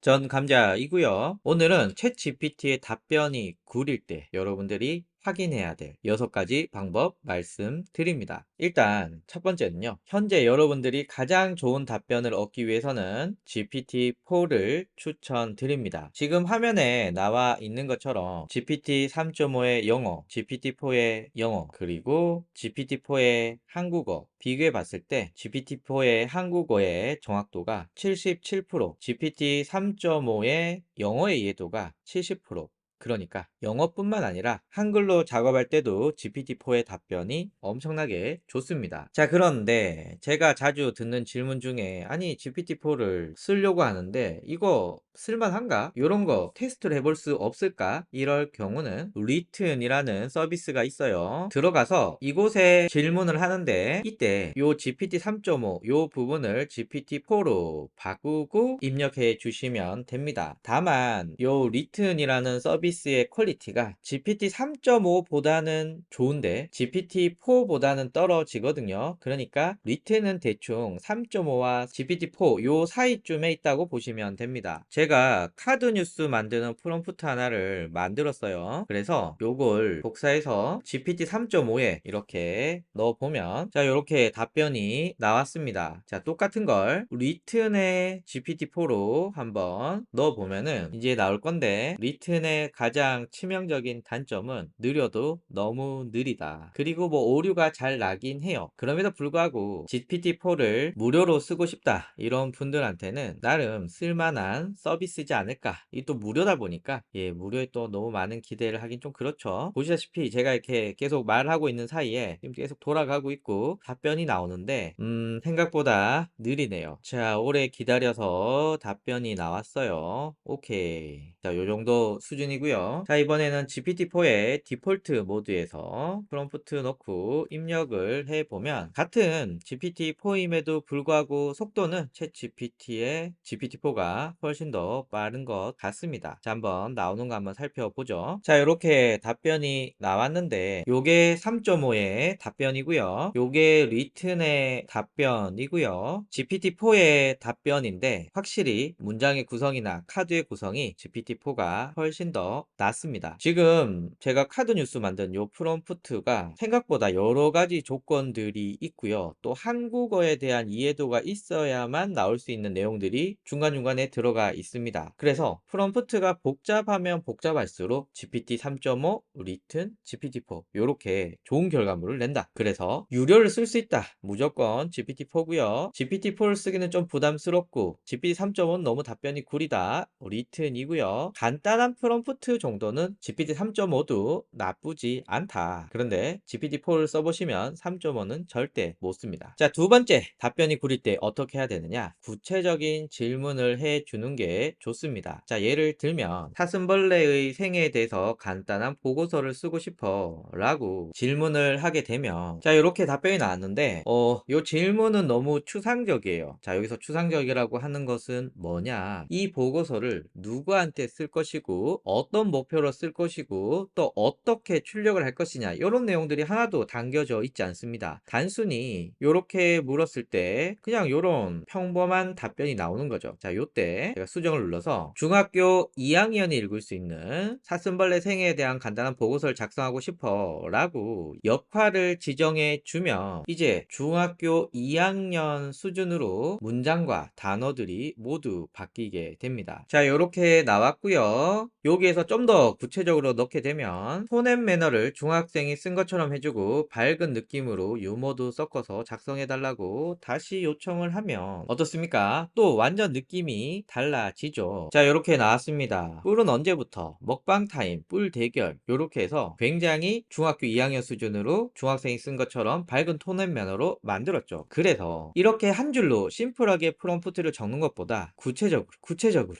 전 감자이고요. 오늘은 챗GPT의 답변이 구릴 때 여러분들이 확인해야 될 6가지 방법 말씀드립니다. 일단 첫 번째는요. 현재 여러분들이 가장 좋은 답변을 얻기 위해서는 GPT-4를 추천드립니다. 지금 화면에 나와 있는 것처럼 GPT 3.5의 영어, GPT-4의 영어, 그리고 GPT-4의 한국어 비교해 봤을 때 GPT-4의 한국어의 정확도가 77%, GPT 3.5의 영어의 이해도가 70%. 그러니까 영어뿐만 아니라 한글로 작업할 때도 GPT-4의 답변이 엄청나게 좋습니다. 자, 그런데 제가 자주 듣는 질문 중에 아니 GPT-4를 쓰려고 하는데 이거 쓸만한가? 이런 거 테스트를 해볼 수 없을까? 이럴 경우는 리튼이라는 서비스가 있어요. 들어가서 이곳에 질문을 하는데 이때 요 GPT 3.5 요 부분을 GPT-4로 바꾸고 입력해 주시면 됩니다. 다만 요 리튼이라는 서비스의 퀄리티가 GPT 3.5보다는 좋은데 GPT-4보다는 떨어지거든요. 그러니까 리튼은 대충 3.5와 GPT-4 요 사이쯤에 있다고 보시면 됩니다. 제가 카드 뉴스 만드는 프롬프트 하나를 만들었어요. 그래서 요걸 복사해서 GPT 3.5에 이렇게 넣어보면 자, 요렇게 답변이 나왔습니다. 자, 똑같은 걸 리튼의 GPT-4로 한번 넣어보면은 이제 나올 건데 리튼의 가장 치명적인 단점은 느려도 너무 느리다. 그리고 뭐 오류가 잘 나긴 해요. 그럼에도 불구하고 GPT-4를 무료로 쓰고 싶다 이런 분들한테는 나름 쓸만한 서비스지 않을까. 이 또 무료다 보니까 무료에 또 너무 많은 기대를 하긴 좀 그렇죠. 보시다시피 제가 이렇게 계속 말하고 있는 사이에 지금 계속 돌아가고 있고 답변이 나오는데 생각보다 느리네요. 자, 오래 기다려서 답변이 나왔어요. 오케이. 자, 요 정도 수준이고요. 자, 이번에는 GPT-4의 디폴트 모드에서 프롬프트 넣고 입력을 해보면 같은 GPT-4임에도 불구하고 속도는 챗 GPT의 GPT-4가 훨씬 더 빠른 것 같습니다. 자, 한번 나오는 거 한번 살펴보죠. 자, 이렇게 답변이 나왔는데 요게 3.5의 답변이고요. 요게 리튼의 답변이고요. GPT-4의 답변인데 확실히 문장의 구성이나 카드의 구성이 GPT-4가 훨씬 더 낫습니다. 지금 제가 카드 뉴스 만든 요 프롬프트가 생각보다 여러 가지 조건들이 있고요. 또 한국어에 대한 이해도가 있어야만 나올 수 있는 내용들이 중간중간에 들어가 있습니다. 그래서 프롬프트가 복잡하면 복잡할수록 GPT 3.5, 리튼, GPT-4 요렇게 좋은 결과물을 낸다. 그래서 유료를 쓸 수 있다. 무조건 GPT-4고요. GPT-4를 쓰기는 좀 부담스럽고 GPT 3.5는 너무 답변이 구리다. 리튼이고요. 간단한 프롬프트 정도는 GPT 3.5도 나쁘지 않다. 그런데 GPT-4를 써보시면 3.5는 절대 못 씁니다. 자, 두 번째 답변이 구릴 때 어떻게 해야 되느냐? 구체적인 질문을 해주는 게 좋습니다. 자, 예를 들면 사슴벌레의 생애에 대해서 간단한 보고서를 쓰고 싶어 라고 질문을 하게 되면 자, 이렇게 답변이 나왔는데 요 질문은 너무 추상적이에요. 자, 여기서 추상적이라고 하는 것은 뭐냐? 이 보고서를 누구한테 쓸 것이고 어떤 목표로 쓸 것이고 또 어떻게 출력을 할 것이냐 이런 내용들이 하나도 담겨져 있지 않습니다. 단순히 이렇게 물었을 때 그냥 이런 평범한 답변이 나오는 거죠. 자, 요때 제가 수정을 눌러서 중학교 2학년이 읽을 수 있는 사슴벌레 생애에 대한 간단한 보고서를 작성하고 싶어 라고 역할을 지정해 주면 이제 중학교 2학년 수준으로 문장과 단어들이 모두 바뀌게 됩니다. 자, 요렇게 나왔고요. 여기에서 좀 더 구체적으로 넣게 되면 톤앤 매너를 중학생이 쓴 것처럼 해주고 밝은 느낌으로 유머도 섞어서 작성해 달라고 다시 요청을 하면 어떻습니까? 또 완전 느낌이 달라지죠. 자, 요렇게 나왔습니다. 뿔은 언제부터 먹방 타임, 뿔 대결 요렇게 해서 굉장히 중학교 2학년 수준으로 중학생이 쓴 것처럼 밝은 톤앤 매너로 만들었죠. 그래서 이렇게 한 줄로 심플하게 프롬프트를 적는 것보다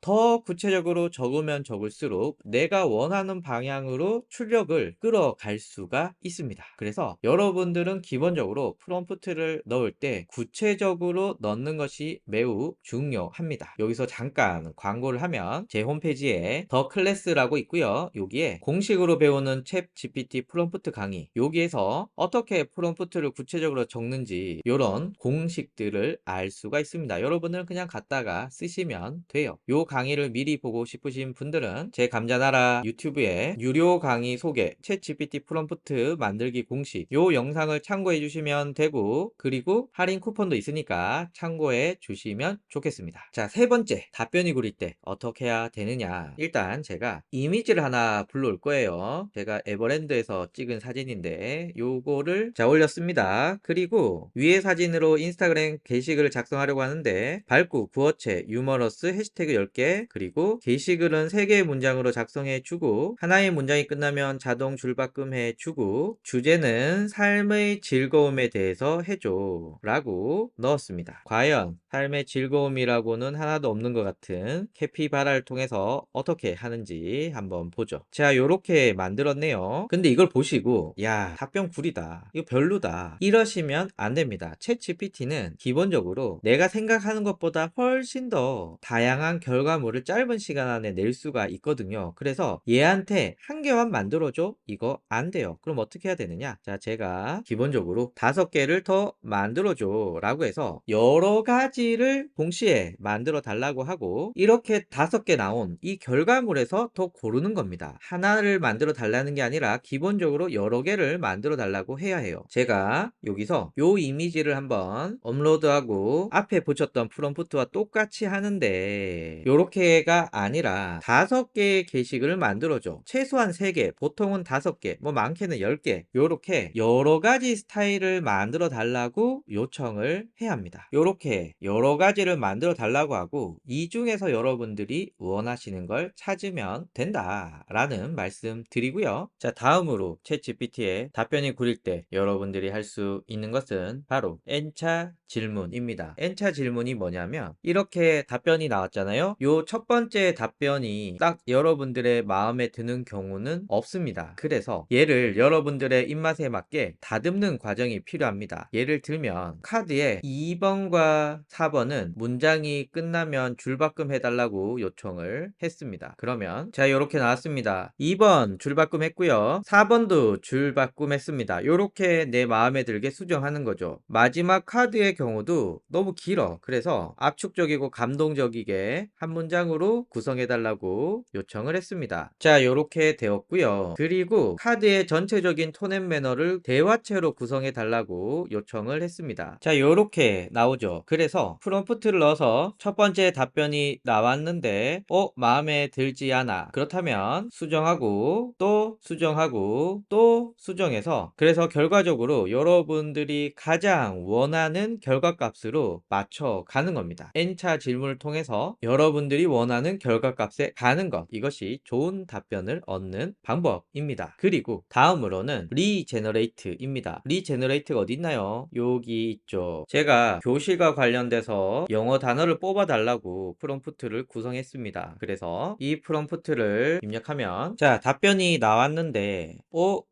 더 구체적으로 적으면 적을수록 내가 원하는 방향으로 출력을 끌어갈 수가 있습니다. 그래서 여러분들은 기본적으로 프롬프트를 넣을 때 구체적으로 넣는 것이 매우 중요합니다. 여기서 잠깐 잠깐 광고를 하면 제 홈페이지에 더 클래스라고 있고요. 여기에 공식으로 배우는 챗 GPT 프롬프트 강의, 여기에서 어떻게 프롬프트를 구체적으로 적는지 이런 공식들을 알 수가 있습니다. 여러분은 그냥 갔다가 쓰시면 돼요. 요 강의를 미리 보고 싶으신 분들은 제 감자나라 유튜브에 유료 강의 소개 챗 GPT 프롬프트 만들기 공식 요 영상을 참고해 주시면 되고, 그리고 할인 쿠폰도 있으니까 참고해 주시면 좋겠습니다. 자, 세 번째, 답변이 구릴 때 어떻게 해야 되느냐. 일단 제가 이미지를 하나 불러올 거예요. 제가 에버랜드에서 찍은 사진인데 요거를 자 올렸습니다. 그리고 위에 사진으로 인스타그램 게시글을 작성하려고 하는데 밝고 구어체 유머러스 해시태그 10개, 그리고 게시글은 3개의 문장으로 작성해 주고 하나의 문장이 끝나면 자동 줄바꿈 해 주고 주제는 삶의 즐거움에 대해서 해줘 라고 넣었습니다. 과연 삶의 즐거움이라고는 하나도 없는 것 같은 캐피바라를 통해서 어떻게 하는지 한번 보죠. 자, 요렇게 만들었네요. 근데 이걸 보시고 야, 답변 구리다, 이거 별로다 이러시면 안 됩니다. 챗 GPT는 기본적으로 내가 생각하는 것보다 훨씬 더 다양한 결과물을 짧은 시간 안에 낼 수가 있거든요. 그래서 얘한테 한 개만 만들어줘, 이거 안 돼요. 그럼 어떻게 해야 되느냐. 자, 제가 기본적으로 5개를 더 만들어줘 라고 해서 여러 가지를 동시에 만들어 달라고 하고, 이렇게 5개 나온 이 결과물에서 더 고르는 겁니다. 하나를 만들어 달라는 게 아니라 기본적으로 여러 개를 만들어 달라고 해야 해요. 제가 여기서 요 이미지를 한번 업로드하고 앞에 붙였던 프롬프트와 똑같이 하는데 요렇게가 아니라 5개의 게시글을 만들어줘. 최소한 3개, 보통은 5개, 뭐 많게는 10개, 요렇게 여러 가지 스타일을 만들어 달라고 요청을 해야 합니다. 요렇게 여러 가지를 만들어 달라고 하고 이 중에서 여러분들이 원하시는 걸 찾으면 된다 라는 말씀 드리고요. 자, 다음으로 챗 GPT에 답변이 구릴 때 여러분들이 할 수 있는 것은 바로 N차 질문입니다. N차 질문이 뭐냐면 이렇게 답변이 나왔잖아요. 요 첫 번째 답변이 딱 여러분들의 마음에 드는 경우는 없습니다. 그래서 얘를 여러분들의 입맛에 맞게 다듬는 과정이 필요합니다. 예를 들면 카드에 2번과 4번은 문장이 끝나면 줄바꿈 해달라고 요청을 했습니다. 그러면 자, 요렇게 나왔습니다. 2번 줄바꿈 했고요, 4번도 줄바꿈 했습니다. 요렇게 내 마음에 들게 수정하는 거죠. 마지막 카드의 경우도 너무 길어. 그래서 압축적이고 감동적이게 한 문장으로 구성해달라고 요청을 했습니다. 자, 요렇게 되었고요. 그리고 카드의 전체적인 톤 앤 매너를 대화체로 구성해달라고 요청을 했습니다. 자, 요렇게 나오죠. 그래서 프롬프트를 넣어서 첫 번째 답변이 나왔는데 마음에 들지 않아. 그렇다면 수정하고 또 수정하고 또 수정해서, 그래서 결과적으로 여러분들이 가장 원하는 결과값으로 맞춰 가는 겁니다. N차 질문을 통해서 여러분들이 원하는 결과값에 가는 것, 이것이 좋은 답변을 얻는 방법입니다. 그리고 다음으로는 리제너레이트입니다. 리제너레이트가 어디 있나요? 여기 있죠. 제가 교실과 관련돼서 영어 단어를 뽑아 달라고 프롬프트를 구성했습니다. 그래서 이 프롬프트를 입력하면 자, 답변이 나왔는데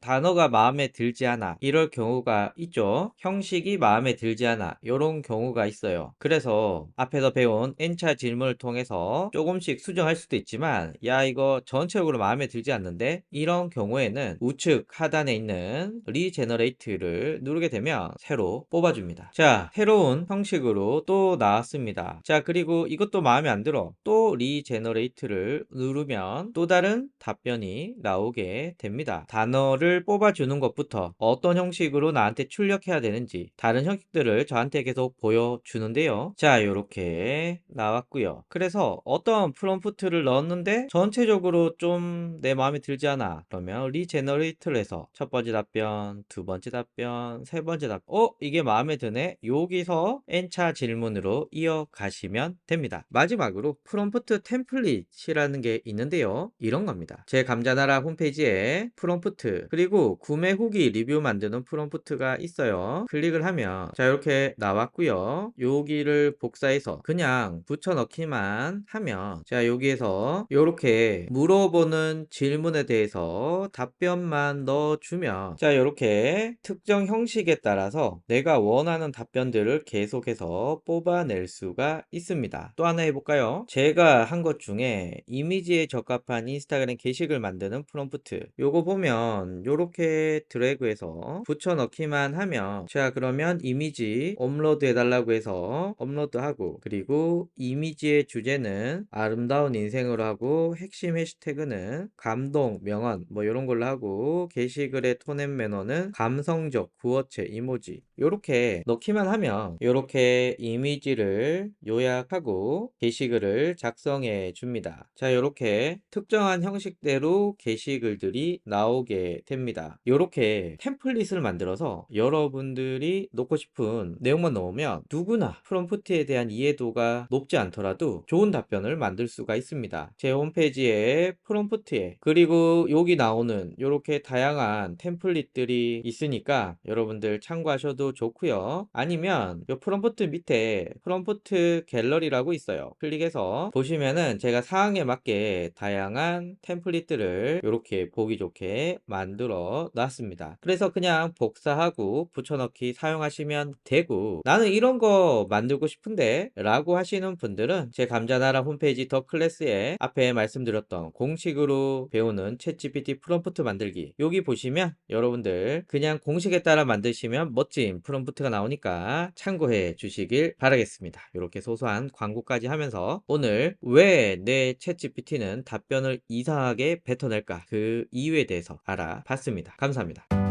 단어가 마음에 들지 않아, 이럴 경우가 있죠. 형식이 마음에 들지 않아, 이런 경우가 있어요. 그래서 앞에서 배운 N차 질문을 통해서 조금씩 수정할 수도 있지만 야, 이거 전체적으로 마음에 들지 않는데, 이런 경우에는 우측 하단에 있는 리제너레이트를 누르게 되면 새로 뽑아줍니다. 자, 새로운 형식으로 또 나왔습니다. 자, 그리고 이것도 마음에 안 들어, 또 리제너레이트를 누르면 또 다른 답변이 나오게 됩니다. 단어를 뽑아주는 것부터 어떤 형식으로 나한테 출력해야 되는지 다른 형식들을 저한테 계속 보여주는데요. 자, 이렇게 나왔고요. 그래서 어떤 프롬프트를 넣었는데 전체적으로 좀 내 마음에 들지 않아, 그러면 리제너레이트를 해서 첫 번째 답변, 두 번째 답변, 세 번째 답변, 이게 마음에 드네, 여기서 N차 질문으로 이어가시면 됩니다. 마지막으로 프롬프트 템플릿이라는 게 있는데요. 이런 겁니다. 제 감자나라 홈페이지에 프롬프트 그리고 구매 후기 리뷰 만드는 프롬프트가 있어요. 클릭을 하면 자, 이렇게 나왔고요. 여기를 복사해서 그냥 붙여넣기만 하면 자, 여기에서 이렇게 물어보는 질문에 대해서 답변만 넣어주면 자, 이렇게 특정 형식에 따라서 내가 원하는 답변들을 계속해서 뽑아낼 수가 있습니다. 또 하나 해볼까요? 볼까요? 제가 한 것 중에 이미지에 적합한 인스타그램 게시글 만드는 프롬프트, 요거 보면 요렇게 드래그해서 붙여 넣기만 하면, 자 그러면 이미지 업로드 해달라고 해서 업로드하고, 그리고 이미지의 주제는 아름다운 인생으로 하고, 핵심 해시태그는 감동, 명언 뭐 요런 걸로 하고, 게시글의 톤 앤 매너는 감성적 구어체 이모지, 요렇게 넣기만 하면 요렇게 이미지를 요약하고 게시글을 작성해 줍니다. 자, 요렇게 특정한 형식대로 게시글들이 나오게 됩니다. 요렇게 템플릿을 만들어서 여러분들이 넣고 싶은 내용만 넣으면 누구나 프롬프트에 대한 이해도가 높지 않더라도 좋은 답변을 만들 수가 있습니다. 제 홈페이지에 프롬프트에, 그리고 여기 나오는 요렇게 다양한 템플릿들이 있으니까 여러분들 참고하셔도 좋고요. 아니면 요 프롬프트 밑에 프롬프트 갤러리라고 있어요. 클릭해서 보시면은 제가 상황에 맞게 다양한 템플릿들을 이렇게 보기 좋게 만들어 놨습니다. 그래서 그냥 복사하고 붙여넣기 사용하시면 되고, 나는 이런 거 만들고 싶은데 라고 하시는 분들은 제 감자나라 홈페이지 더 클래스에 앞에 말씀드렸던 공식으로 배우는 챗GPT 프롬프트 만들기, 여기 보시면 여러분들 그냥 공식에 따라 만드시면 멋진 프롬프트가 나오니까 참고해 주시길 바라겠습니다. 이렇게 소소한 광고까지 하면서 오늘 왜 내 챗GPT는 답변을 이상하게 뱉어낼까, 그 이유에 대해서 알아봤습니다. 감사합니다.